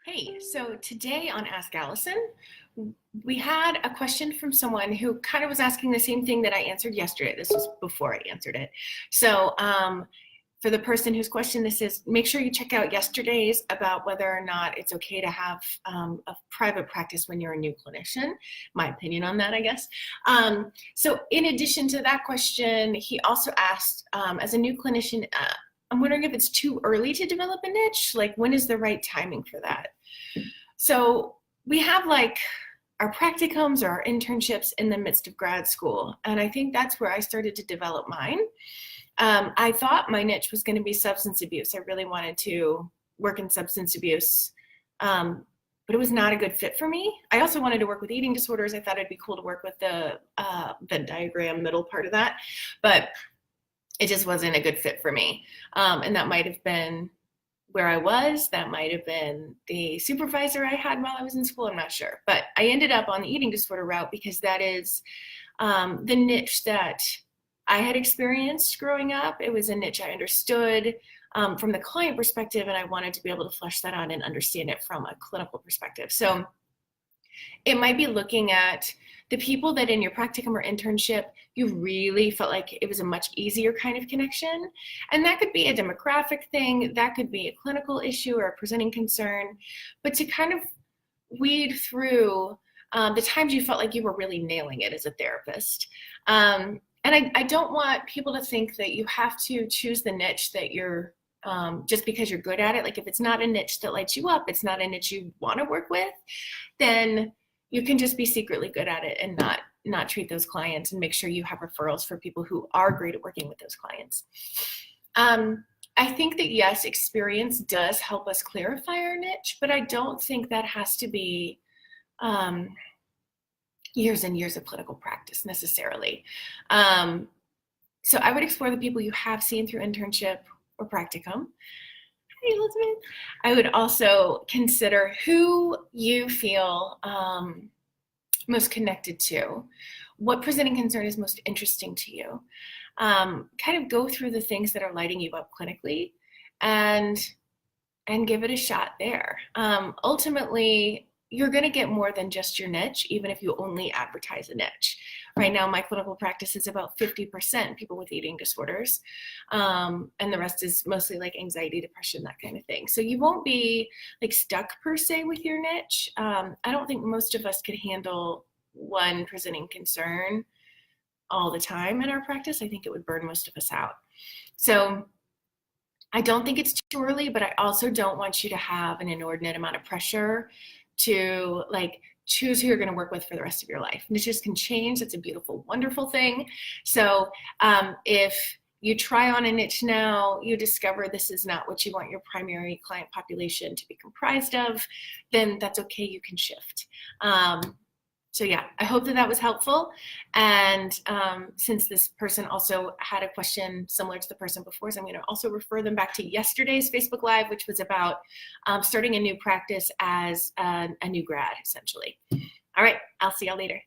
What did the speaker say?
Hey, so today on Ask Allison, we had a question from someone who kind of was asking the same thing that I answered yesterday. This was before I answered it. So for the person whose question this is, make sure you check out yesterday's about whether or not it's okay to have a private practice when you're a new clinician. My opinion on that, I guess. So in addition to that question, he also asked, as a new clinician, I'm wondering if it's too early to develop a niche. Like, when is the right timing for that? So we have like our practicums or our internships in the midst of grad school. And I think that's where I started to develop mine. I thought my niche was going to be substance abuse. I really wanted to work in substance abuse, but it was not a good fit for me. I also wanted to work with eating disorders. I thought it'd be cool to work with the Venn diagram middle part of that, but it just wasn't a good fit for me. And that might have been where I was. That might have been the supervisor I had while I was in school. I'm not sure. But I ended up on the eating disorder route because that is the niche that I had experienced growing up. It was a niche I understood from the client perspective, and I wanted to be able to flesh that out and understand it from a clinical perspective. So it might be looking at the people that in your practicum or internship, you really felt like it was a much easier kind of connection. And that could be a demographic thing, that could be a clinical issue or a presenting concern, but to kind of weed through the times you felt like you were really nailing it as a therapist. And I don't want people to think that you have to choose the niche that you're just because you're good at it. Like, if it's not a niche that lights you up, it's not a niche you want to work with, then you can just be secretly good at it and not treat those clients, and make sure you have referrals for people who are great at working with those clients. I think that, yes, experience does help us clarify our niche, but I don't think that has to be years and years of clinical practice necessarily. So I would explore the people you have seen through internship or practicum. Hey, Elizabeth. I would also consider who you feel most connected to, what presenting concern is most interesting to you. Kind of go through the things that are lighting you up clinically and give it a shot there. Ultimately, you're going to get more than just your niche, even if you only advertise a niche. Right now, my clinical practice is about 50% people with eating disorders, and the rest is mostly like anxiety, depression, that kind of thing. So you won't be like stuck per se with your niche. I don't think most of us could handle one presenting concern all the time in our practice. I think it would burn most of us out. So I don't think it's too early, but I also don't want you to have an inordinate amount of pressure to like choose who you're going to work with for the rest of your life. Niches can change. It's a beautiful, wonderful thing. So if you try on a niche now, you discover this is not what you want your primary client population to be comprised of, then that's okay. You can shift. So yeah, I hope that was helpful. And since this person also had a question similar to the person before, so I'm going to also refer them back to yesterday's Facebook Live, which was about starting a new practice as a new grad, essentially. All right, I'll see y'all later.